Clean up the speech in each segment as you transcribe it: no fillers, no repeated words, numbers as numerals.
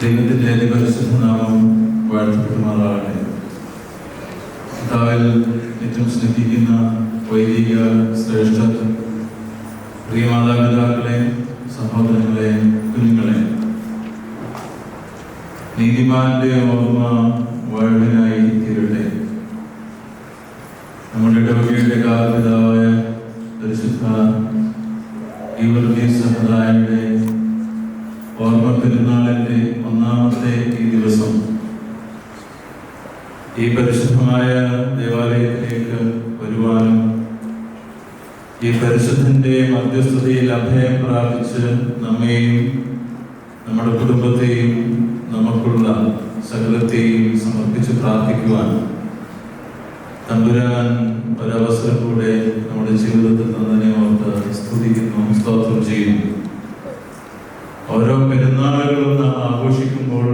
ദൈവത്തിൻ്റെ അതിപരിശുദ്ധ നാമം വാഴ്ത്തപ്പെടുമാറാകട്ടെ. കർത്താവിൽ ഏറ്റവും സ്നേഹിക്കുന്ന വൈദിക ശ്രേഷ്ഠർ, പ്രിയ മാതാപിതാക്കളെ, സഹോദരങ്ങളെ, കുഞ്ഞുങ്ങളെ, നീതിമാന്റെ ഓർമ്മ വാഴ്വിനായി തീരട്ടെ. നമ്മുടെ ഇടവകയുടെ കാലപിതാവായ പരിശുദ്ധ ഗീവർഗീസ് സഹോദരന്റെ ഓർമ്മ പെരുന്നാളിന്റെ ഒന്നാമത്തെ ഈ ദിവസം ഈ പരിശുദ്ധമായ ദേവാലയത്തിലേക്ക് വരുവാനും ഈ പരിശുദ്ധന്റെ മധ്യസ്ഥതയിൽ അഭയം പ്രാപിച്ച് നമ്മെയും നമ്മുടെ കുടുംബത്തെയും നമുക്കുള്ള സകലത്തെയും സമർപ്പിച്ച് പ്രാർത്ഥിക്കുവാൻ തമ്പുരാൻ ഒരവസരം കൂടെ നമ്മുടെ ജീവിതത്തിൽ തന്നതിനെ ഓർത്ത് സ്തുതിക്കുന്നു, സ്തോത്രം ചെയ്യുന്നു. ഓരോ പെരുന്നാളുകളും നാം ആഘോഷിക്കുമ്പോൾ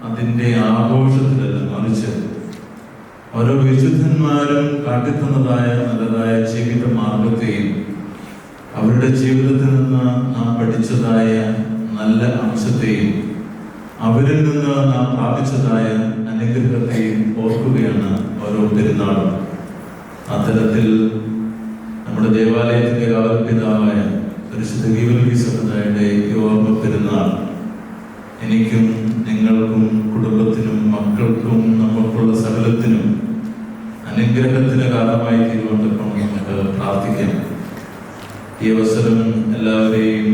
അതിൻ്റെ ആഘോഷത്തിലല്ല, മറിച്ച് ഓരോ വിശുദ്ധന്മാരും കാട്ടിത്തന്നതായ നല്ലതായ ജീവിത മാർഗത്തെയും അവരുടെ ജീവിതത്തിൽ നിന്ന് നാം പഠിച്ചതായ നല്ല അംശത്തെയും അവരിൽ നിന്ന് നാം പ്രാപിച്ചതായ അനുഗ്രഹത്തെയും ഓർക്കുകയാണ് ഓരോ പെരുന്നാളും. അത്തരത്തിൽ നമ്മുടെ ദേവാലയത്തിന്റെ കാവൽപിതാവായ പരിശുദ്ധ ഗീവർഗീസ് സഹോദരന്റെ ഈ ഓർമ്മ പെരുന്നാൾ എനിക്കും നിങ്ങൾക്കും കുടുംബത്തിനും മക്കൾക്കും നമുക്കുള്ള സകലത്തിനും അനുഗ്രഹത്തിന് കാരണമായി തീരുമാനത്തോളം നമുക്ക് പ്രാർത്ഥിക്കാം. ഈ അവസരം എല്ലാവരെയും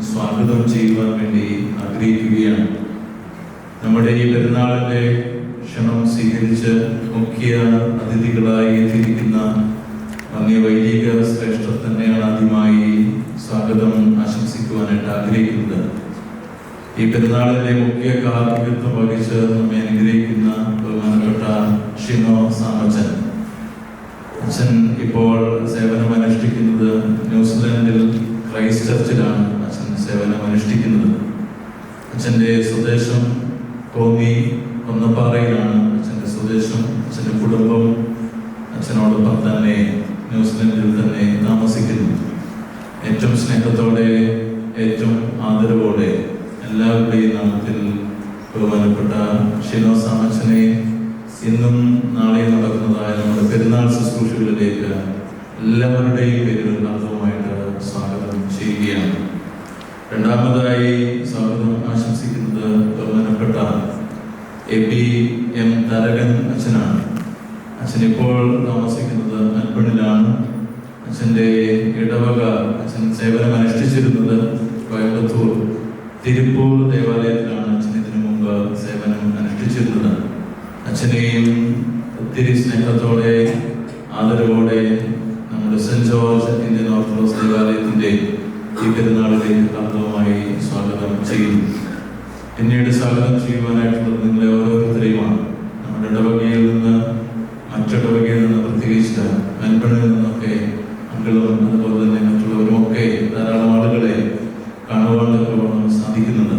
സ്വാഗതം ചെയ്യുവാൻ വേണ്ടി ആഗ്രഹിക്കുകയാണ്. നമ്മുടെ ഈ പെരുന്നാളിന്റെ ക്ഷണം സ്വീകരിച്ച് മുഖ്യ അതിഥികളായി എത്തിയിരിക്കുന്ന അങ്ങേ വൈദിക ശ്രേഷ്ഠർ തന്നെയാണ് ആദ്യമായി സ്വാഗതം ആശംസിക്കുവാനായിട്ട് ആഗ്രഹിക്കുന്നത്. ഈ പെരുന്നാളിന്റെ മുഖ്യ കാർമ്മികത്വം വഹിച്ച് നമ്മെ അനുഗ്രഹിക്കുന്ന ബഹുമാനപ്പെട്ട ഷിനോ സാമച്ചൻ അച്ഛൻ ഇപ്പോൾ സേവനം അനുഷ്ഠിക്കുന്നത് ന്യൂസിലാൻഡിൽ ക്രൈസ്റ്റ് ചർച്ചിലാണ് അച്ഛൻ സേവനം അനുഷ്ഠിക്കുന്നത്. അച്ഛൻ്റെ സ്വദേശം കോന്നി കൊന്നപ്പാറയിലാണ് അച്ഛൻ്റെ സ്വദേശം. അച്ഛൻ്റെ കുടുംബം അച്ഛനോടൊപ്പം തന്നെ ന്യൂസിലാൻഡിൽ തന്നെ താമസിക്കുന്നു. ഏറ്റവും സ്നേഹത്തോടെ, ഏറ്റവും ആദരവോടെ എല്ലാവരുടെയും നാമത്തിൽ ബഹുമാനപ്പെട്ട ഷിനോ സാമച്ചനെ ഇന്നും നാളെയും നടക്കുന്നതായ നമ്മുടെ പെരുന്നാൾ ശുശ്രൂഷകളിലേക്ക് എല്ലാവരുടെയും പേരിൽ ആദ്യമായിട്ട് സ്വാഗതം ചെയ്യുകയാണ്. രണ്ടാമതായി സ്വാഗതം ആശംസിക്കുന്നത് ബഹുമാനപ്പെട്ട എം തരകൻ അച്ഛനാണ്. അച്ഛൻ ഇപ്പോൾ താമസിക്കുന്നത് മെൽബണിലാണ്. അച്ഛൻ്റെ ഇടവക അച്ഛൻ സേവനം അനുഷ്ഠിച്ചിരുന്നത് കോയമ്പത്തൂർ തിരുപ്പൂർ ദേവാലയത്തിലാണ് അച്ഛൻ ഇതിനു മുമ്പ് സേവനം അനുഷ്ഠിച്ചിരുന്നത്. അച്ഛനെയും ഒത്തിരി സ്നേഹത്തോടെ ആദരവോടെ നമ്മുടെ സെന്റ് ജോർജ് ഇന്ത്യൻ ഓർത്തഡോക്സ് ദേവാലയത്തിൻ്റെ ഈ പെരുന്നാളിലേക്ക് കാന്തവുമായി സ്വാഗതം ചെയ്യുന്നു. പിന്നീട് സ്വാഗതം ചെയ്യുവാനായിട്ടുള്ളത് നിങ്ങളെ ഓരോരുത്തരെയുമാണ്. നമ്മുടെ ഇടവകയിൽ നിന്ന് മറ്റിടവകയിൽ നിന്ന് പ്രത്യേകിച്ച് മെൽബണിൽ നിന്നൊക്കെ അങ്കളും അതുപോലെ തന്നെ മറ്റുള്ളവരുമൊക്കെ ധാരാളം ആളുകളെ കാണുവാൻ സാധിക്കുന്നുണ്ട്.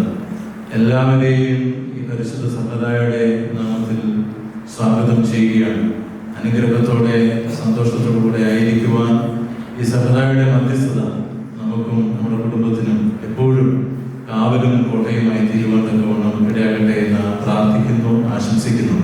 എല്ലാവരെയും ഈ പരിശുദ്ധ സമ്പ്രദായയുടെ നാമത്തിൽ സ്വാഗതം ചെയ്യുകയാണ്. അനുഗ്രഹത്തോടെ സന്തോഷത്തോടു കൂടെ ആയിരിക്കുവാൻ ഈ സമ്പ്രദായയുടെ മധ്യസ്ഥത നമുക്കും നമ്മുടെ കുടുംബത്തിനും എപ്പോഴും കാവലും കോട്ടയുമായി തീരുവാൻ തക്കവണ്ണം ഇടയാകട്ടെ എന്ന് പ്രാർത്ഥിക്കുന്നു, ആശംസിക്കുന്നു.